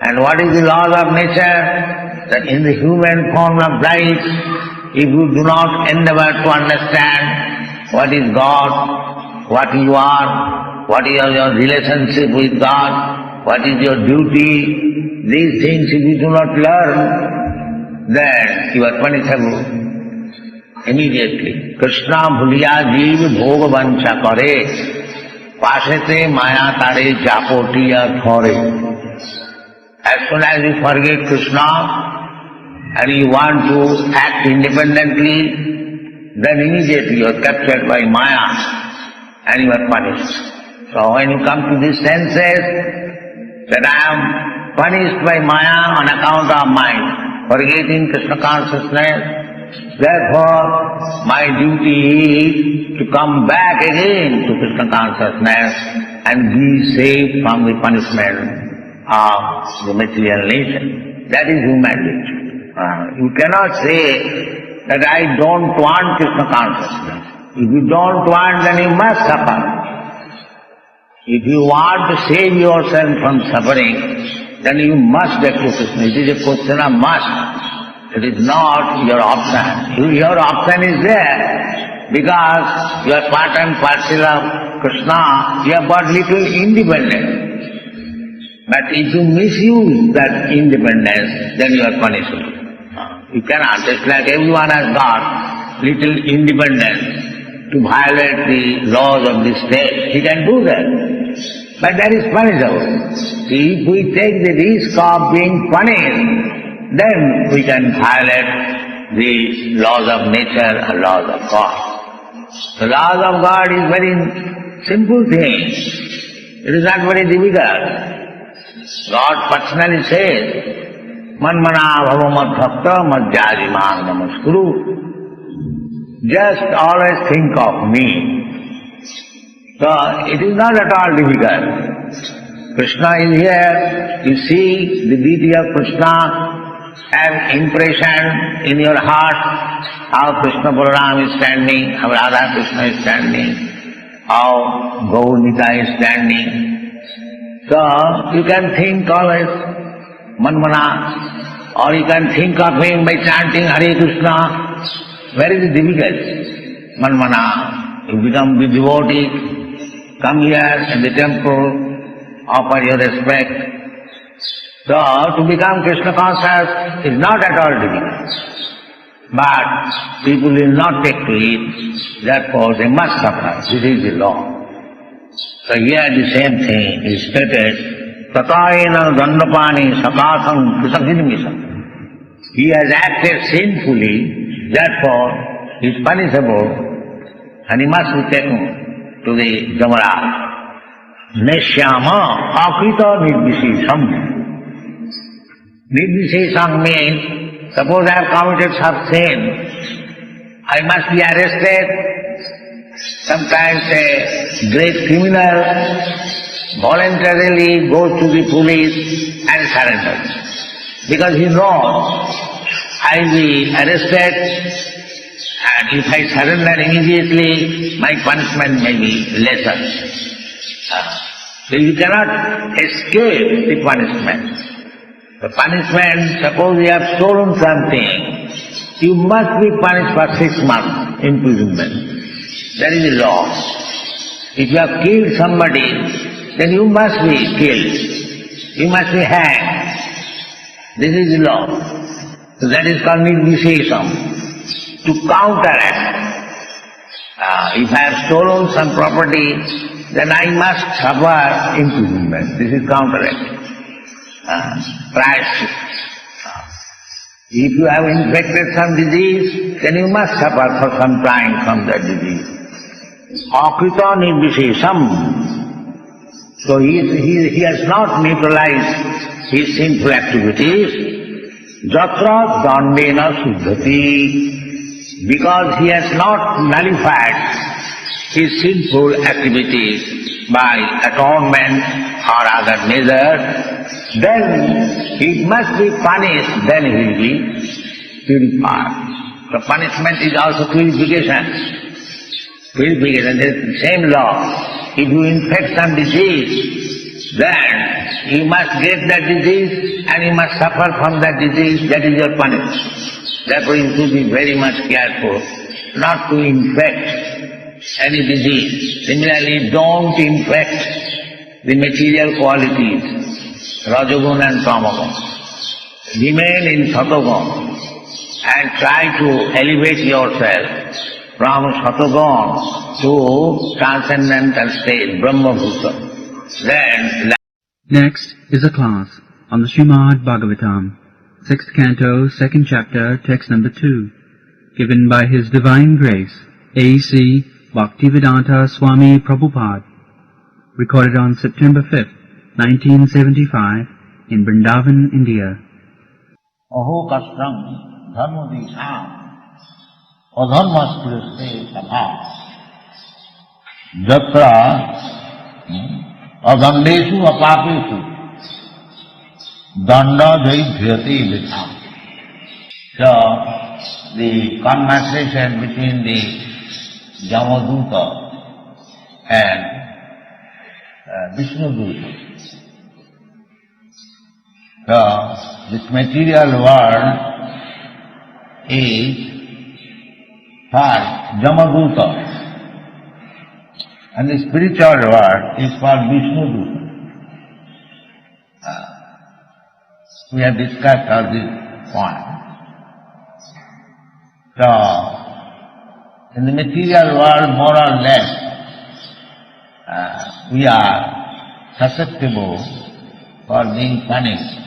And what is the laws of nature? That in the human form of life, if you do not endeavor to understand what is God, what you are, what is your relationship with God, what is your duty, these things if you do not learn, then you are punishable immediately. Krishna bhuliya jeev bhog vancha kare, pasete maya tare japotiya thore. As soon as you forget Krishna and you want to act independently, then immediately you are captured by Maya and you are punished. So when you come to these senses, that I am punished by Maya on account of my forgetting Krishna consciousness, therefore my duty is to come back again to Krishna consciousness and be saved from the punishment of the material nature. That is human nature. You cannot say that I don't want Krishna consciousness. If you don't want, then you must suffer. If you want to save yourself from suffering, then you must get to Krishna. It is a question of must. It is not your option. Your option is there because you are part and parcel of Krishna. You have got little independence. But if you misuse that independence, then you are punishable. You cannot. Just like everyone has got little independence to violate the laws of the state, he can do that. But that is punishable. See, if we take the risk of being punished, then we can violate the laws of nature and laws of God. The laws of God is very simple thing. It is not very difficult. God personally says, Manmana bhava bhakta madhyadi mang namaskuru. Just always think of me. So it is not at all difficult. Krishna is here. You see the deity of Krishna, have impression in your heart how Krishna Balaram is standing, how Radha Krishna is standing, how Gaurnika is standing. So you can think always Manmana, or you can think of him by chanting Hare Krishna. Where is the difficulty? Manmana, you become the devotee, come here in the temple, offer your respect. So to become Krishna conscious is not at all difficult. But people will not take to it, therefore they must suffer. This is the law. So here the same thing is stated, Tatayena dandapani sakasam krisaginimisam. He has acted sinfully, therefore he is punishable and he must be taken to the Jamaraj. Neshyama akrita nirvishesam. Nirvishesam means, suppose I have committed some sin, I must be arrested. Sometimes a great criminal voluntarily goes to the police and surrenders because he knows I will be arrested, and if I surrender immediately, my punishment may be lesser. So you cannot escape the punishment. The punishment, suppose you have stolen something, you must be punished for 6 months imprisonment. That is the law. If you have killed somebody, then you must be killed. You must be hanged. This is the law. So that is called nirvishesam. To counteract. If I have stolen some property, then I must suffer imprisonment. This is counteract. Prayashchit. If you have infected some disease, then you must suffer for some time from that disease. Akrita nirvishesam. So he has not neutralized his sinful activities. Jatra dandena suddhati. Because he has not nullified his sinful activities by atonement or other measures, then he must be punished, then he will be purified. The punishment is also purification. Purification, there is the same law. If you infect some disease, then you must get that disease and you must suffer from that disease. That is your punishment. Therefore you should be very much careful not to infect any disease. Similarly, don't infect the material qualities, Rajagun and Tamagun. Remain in Satagun and try to elevate yourself from Satagun to transcendental state, Brahma Bhuta. Then Next is a class on the Srimad Bhagavatam, 6th Canto, 2nd Chapter, Text number 2, given by His Divine Grace, A.C. Bhaktivedanta Swami Prabhupad, recorded on September 5th, 1975, in Vrindavan, India. Aho kastam dharma disham adharmaspirasne sabha jatra adandeshu apapeshu danda jai bhyati vitham. So the conversation between the Jamaduta and Vishnuduta. So, this material world is for Jamaduta, and the spiritual world is for Vishnuduta. We have discussed all these points. So, in the material world, more or less, we are susceptible for being punished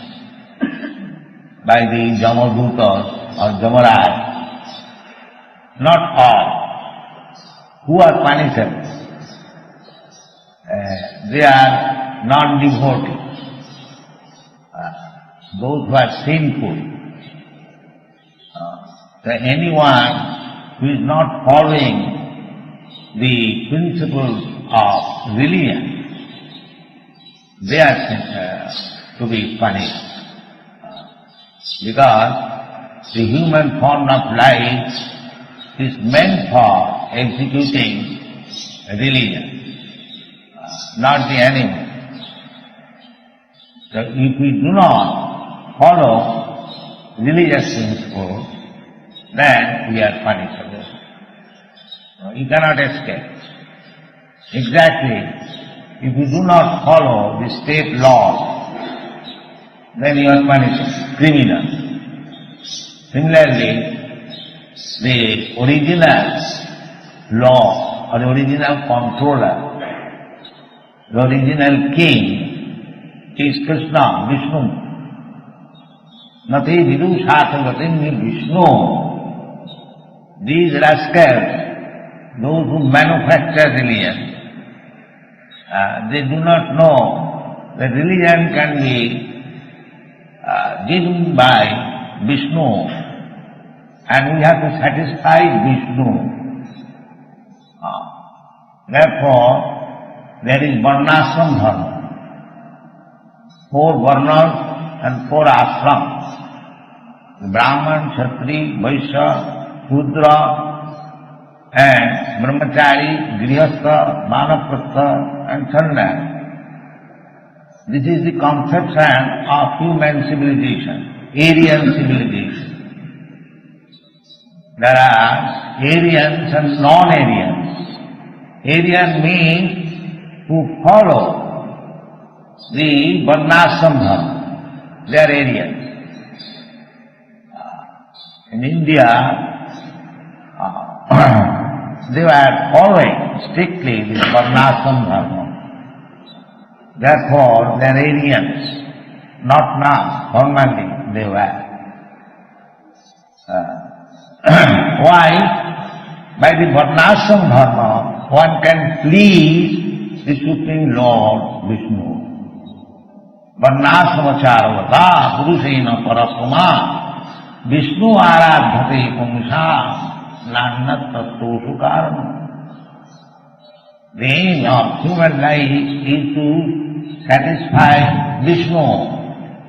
by the Jamadutas or Jamaraj. Not all. Who are punishable? They are non-devotees. Those who are sinful. So anyone who is not following the principles of religion, they are to be punished. Because the human form of life is meant for executing religion, not the animal. So if we do not follow religious principles, then we are punishable. You cannot escape. Exactly, if you do not follow the state laws, then you are punished, criminal. Similarly, the original law or the original controller, the original king is Krishna, Vishnu. Nati vidu shatagatim Vishnu. These rascals, those who manufacture religion, they do not know that religion can be given by Vishnu, and we have to satisfy Vishnu. Therefore, there is varnashram dharma, 4 varnas and 4 ashrams. Brahman, Kshatri, Vaishya, Shudra and Brahmachari, Grihastha, Vanaprastha and Sannyas. This is the conception of human civilization, Aryan civilization. There are Aryans and non-Aryans. Aryan means who follow the varnashram dharma. They are Aryans. In India, they were following strictly this varnashram dharma. Therefore, they are Aryans, not now, formerly they were. Why? By the varnashram dharma, one can please the Supreme Lord Vishnu. Varnashramacharvata purushena parapama Vishnu aradhate pumsa nannat tattoshu karma. The aim of human life is to satisfy Vishnu.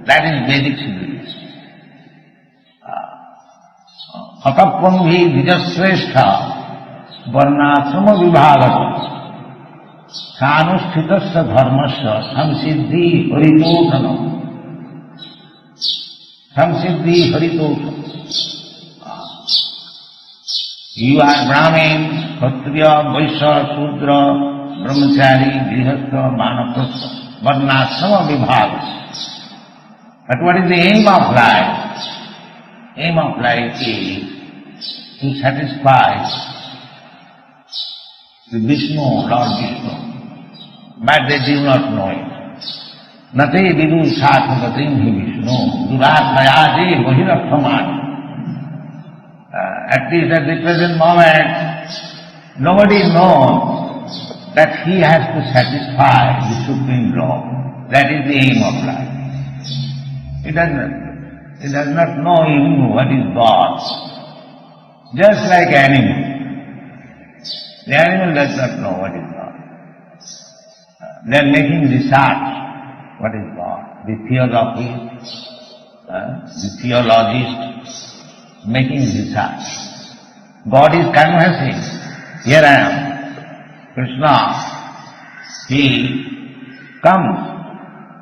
That is Vedic civilization. Atapamhi vijasrestha varnasrama vibhagata sanushthitasya dharmasya samsiddhi haritoshanam. Samsiddhi haritoshanam. You are Brahmin, Kshatriya, Vaishya, Shudra, Brahmachari, Grihastha, Vanaprastha, varnasrama vibhaga. But what is the aim of life? Aim of life is to satisfy the Vishnu, Lord Vishnu. But they do not know it. Nate vidu sathagatim hi Vishnu, duratmayati vahiraptamani. At least at the present moment, nobody knows that he has to satisfy the Supreme Law. That is the aim of life. He does not know even what is God. Just like animal. The animal does not know what is God. They are making research. What is God? The theosophy, the theologists, making research. God is conversing. Here I am. Krishna, he comes.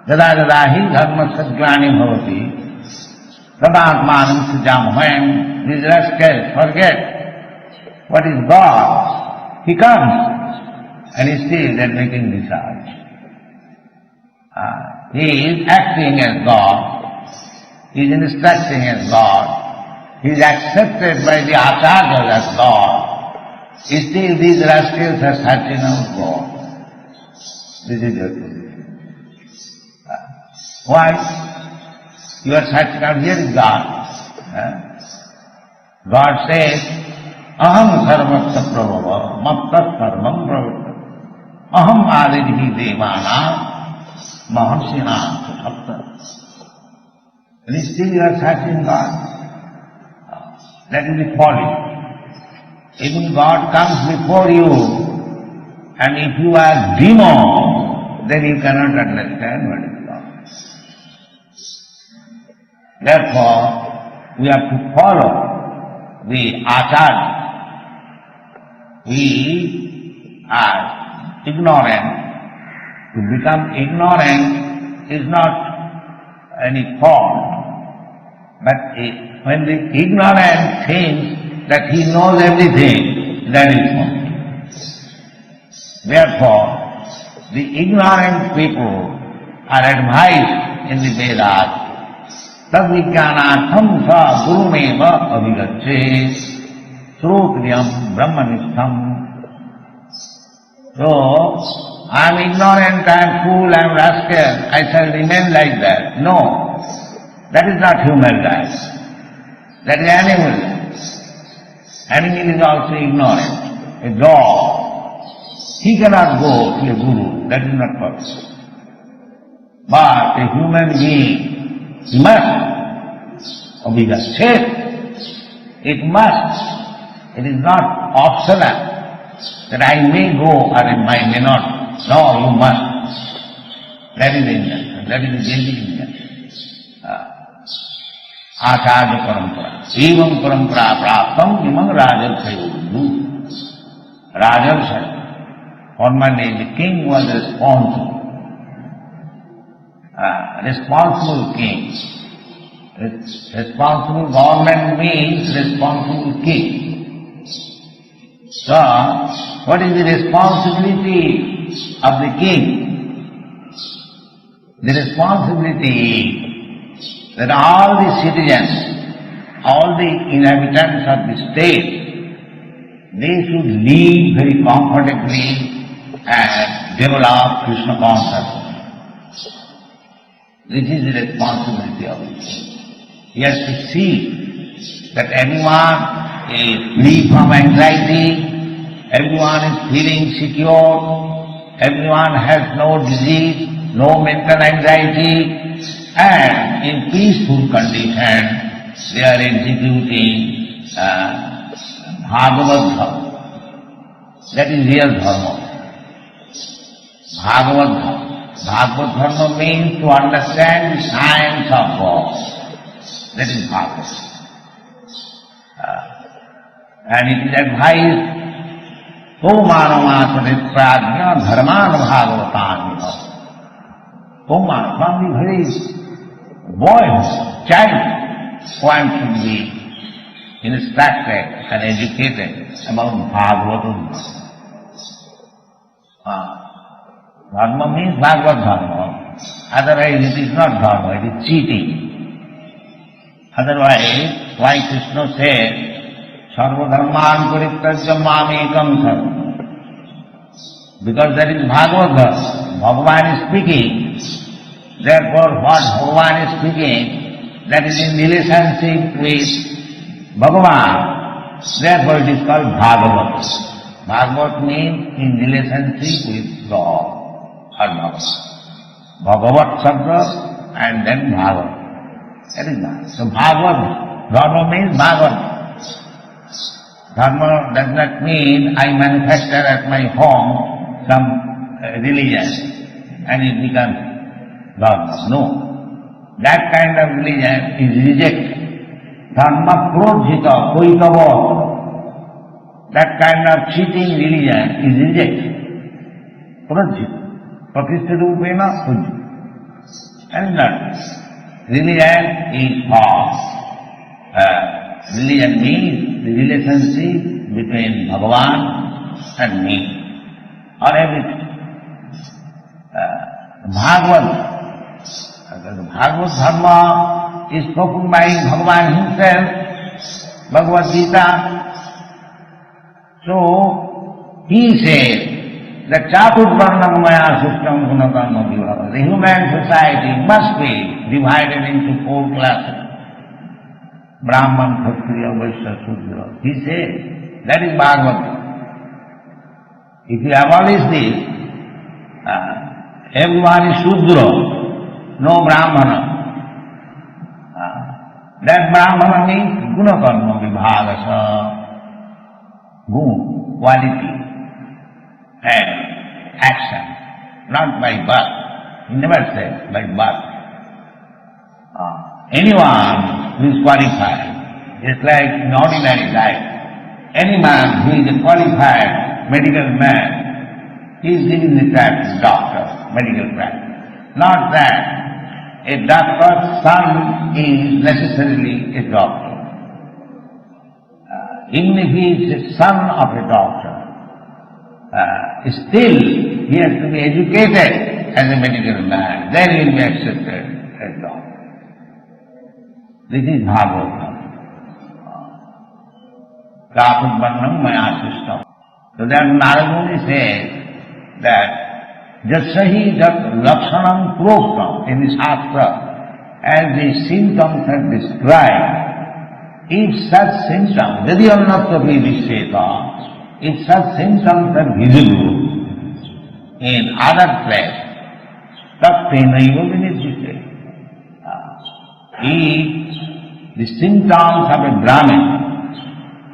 Yada yada hi dharma sadglani bhavati. Tadatmanam sujam. When these rascals forget what is God, he comes and he still they are making research. He is acting as God, he is instructing as God, he is accepted by the acharyas as God. Still these rascals are searching out God. This is your position. Why? You are searching out, here is God. God says, Aham sarvasya prabhava, mattat sarvam pravritam. Aham adidhi devana, Mahasina Bhakta. And still you are searching God. That is the folly. Even God comes before you, and if you are demon, then you cannot understand what is God. Therefore, we have to follow the acharya. We are ignorant. To become ignorant is not any fault, but when the ignorant thinks that he knows everything, that is fault. Therefore, the ignorant people are advised in the Vedas, tadvijnanatham sa gurumeva abhigacche srotriyam brahmanishtam. So, I am ignorant, I am fool, I am rascal, I shall remain like that. No, that is not human life. That is animal life. Animal is also ignorant. A dog, he cannot go to a guru, that is not possible. But a human being, he must obligate. It must. It is not optional that I may go or I may not. No, you must. That is India. That is the basic India. Acharya parampara. Evam parampara praptam imam rajarsayodu. Rajarsayo. Formerly the king was responsible. Responsible king. Responsible government means responsible king. So, what is the responsibility of the king? The responsibility that all the citizens, all the inhabitants of the state, they should live very comfortably and develop Krishna consciousness. This is the responsibility of the king. He has to see that everyone is free from anxiety, everyone is feeling secure, everyone has no disease, no mental anxiety, and in peaceful condition they are executing Bhagavad Dharma. That is real Dharma. Bhagavad Dharma. Bhagavad Dharma means to understand the science of God. That is Bhagavad. And it is advised, O Manamasa Prajna Dharman Bhagavatam. O Manamasa, the very boy, child, one should be instructed and educated about Bhagavatam. Dharma means Bhagavad Dharma. Otherwise it is not Dharma, it is cheating. Otherwise, why Krishna said, Sarva dharman parityajya mamekam sarva. Because that is Bhagavad Dharma. Bhagavan is speaking. Therefore, what Bhagavan is speaking, that is in relationship with Bhagavan. Therefore, it is called Bhagavat. Bhagavat means in relationship with God or Bhagavan. Bhagavat Sabda and then Bhagavat. That is Bhagavat. So Bhagavat, Dharma means Bhagavat. Dharma does not mean I manufacture at my home some religion and it becomes Dharma. No. That kind of religion is rejected. dharma prodhita koitava, that kind of cheating religion is rejected. Prodhita, pratisthirupena prodhita. And not. Religion is false. Religion means the relationship between Bhagavan and me, or everything. Bhagavad Dharma is spoken by Bhagavan himself, Bhagavad Gita. So, he says that Chaturvarnam maya system gunakarma vibhava. The human society must be divided into 4 classes. Brahman, Kshatriya, Vaishya, Shudra. He says, that is Bhagavad. If you abolish this, everyone is Shudra, no Brahmana. That Brahmana means gunakarma vibhagasa, gun, quality, and action, not by birth. He never said by birth. Anyone who is qualified, it's like in ordinary life. Any man who is a qualified medical man, he is given the title doctor, medical practice. Not that a doctor's son is necessarily a doctor. Even if he is a son of a doctor, still he has to be educated as a medical man, then he will be accepted as doctor. This is Bhagavatam. Chaturvarnam maya system. So that Narada Muni says that Jasahi dat lakshanam proktam in the Shastra, as the symptoms are described, if such symptoms, yadi annatva vidisheta, if such symptoms are visible in other place, tattenaiva vinirjite. If the symptoms of a Brahmin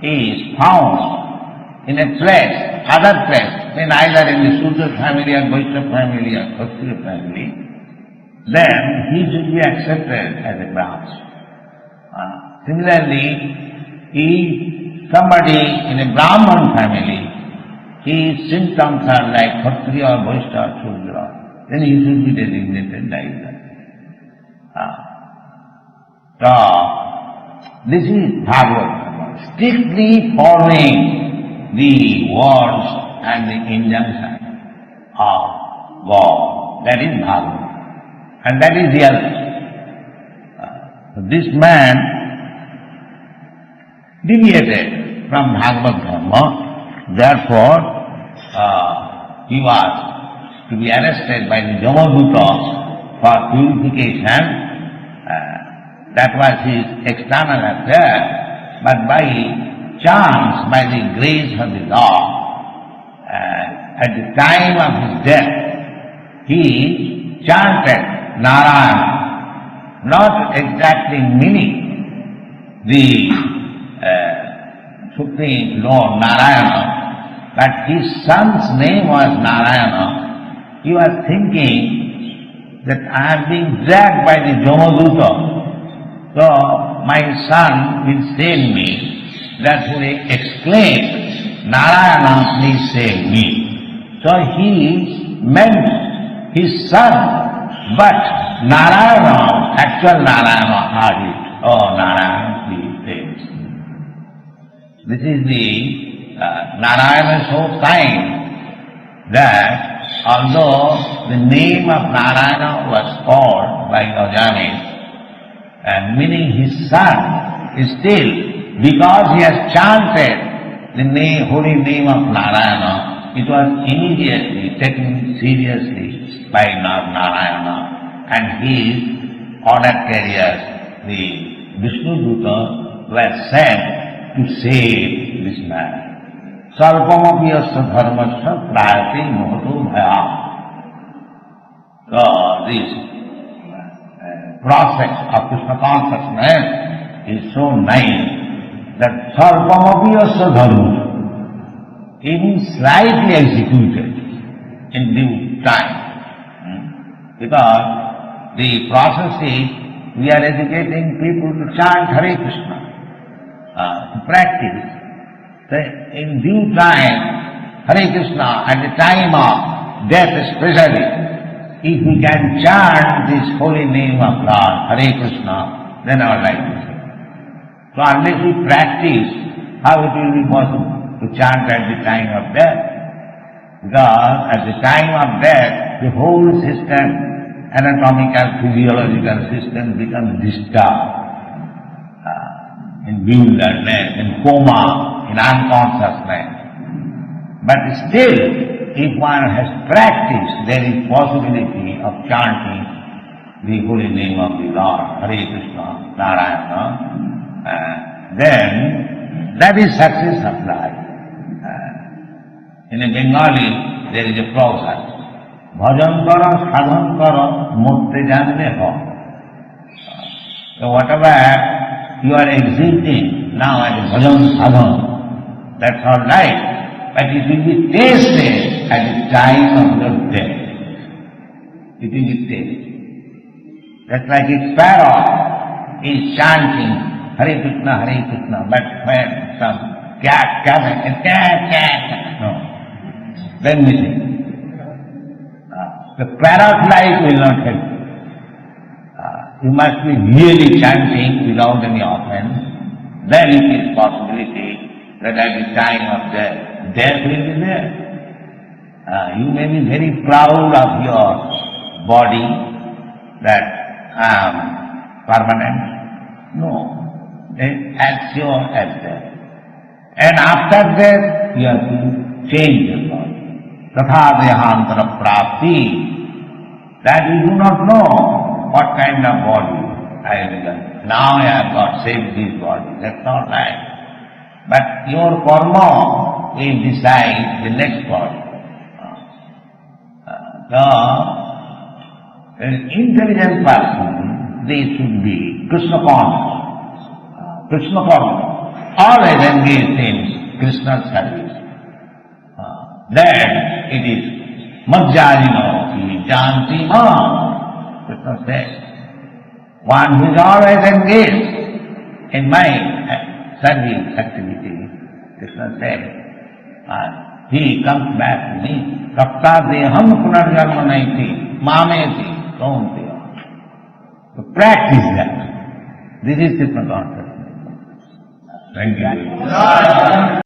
is found in a place, other place, then either in the Sudra family or Vaishya family or Kshatriya family, then he should be accepted as a Brahmin. Similarly, if somebody in a Brahman family, his symptoms are like Kshatriya or Vaishya or Sudra, then he should be designated like that. So, this is Bhagavad, strictly following the words and the injunction of God. That is Bhagavad. And that is reality. This man deviated from Bhagavad Dharma, therefore he was to be arrested by the Jamaduta for purification. That was his external affair, but by chance, by the grace of the Lord, at the time of his death, he chanted Narayana, not exactly meaning the Supreme Lord Narayana, but his son's name was Narayana. He was thinking that I am being dragged by the Jamaduta, so my son will save me. That he exclaimed, Narayana, please save me. So he meant his son, but Narayana, actual Narayana heard it. Oh, Narayana, please save me. This is the Narayana is so kind that although the name of Narayana was called by Ajamil, and meaning his son, still, because he has chanted the name, holy name of Narayana, it was immediately taken seriously by Narayana, and his order carriers, the Vishnu Duta, were sent to save this man. Sarvamapi yasya dharmasya prayati mohato bhaya. So this process of Krishna consciousness is so nice that sarvamapi yasya dharmasya, even slightly executed in due time. Because the process is, we are educating people to chant Hare Krishna. to practice, then in due time, Hare Krishna, at the time of death especially, if we can chant this holy name of Lord, Hare Krishna, then our life is saved. So unless we practice, how it will be possible to chant at the time of death? Because at the time of death, the whole system, anatomical, physiological system becomes disturbed, in bewilderment, in coma, in unconsciousness. But still, if one has practiced, there is possibility of chanting the holy name of the Lord, Hare Krishna, Narayana, then that is success of life. In a Bengali, there is a proverb, bhajan karo, sadhan karo, murte janne ho. So whatever you are exhibiting now as a bhajan sadhan, that's all right, but it will be tasted at the time of your death. It will be tasted. That's like a sparrow is chanting Hare Krishna, but when some cat comes and cat, no. Then missing. The parrot life will not help. You must be really chanting without any offense. Then it is possibility that at the time of death will be there. You may be very proud of your body, that I am permanent. No. As sure as death. And after death, you have to change your body. Tatha dehantara prapti, that you do not know what kind of body I have done. Now I have got saved this body, that's not right. But your karma will decide the next body. An intelligent person, they should be Krishna conscious, Krishna conscious, always engaged in Krishna's service. Then it is Madhyajino ki janti ma. Krishna says, one who is always engaged in my service activity, Krishna says, he comes back to me. Tapta deham punarjanma naiti mameti kaunteya. So practice that. This is Krishna consciousness. Thank you.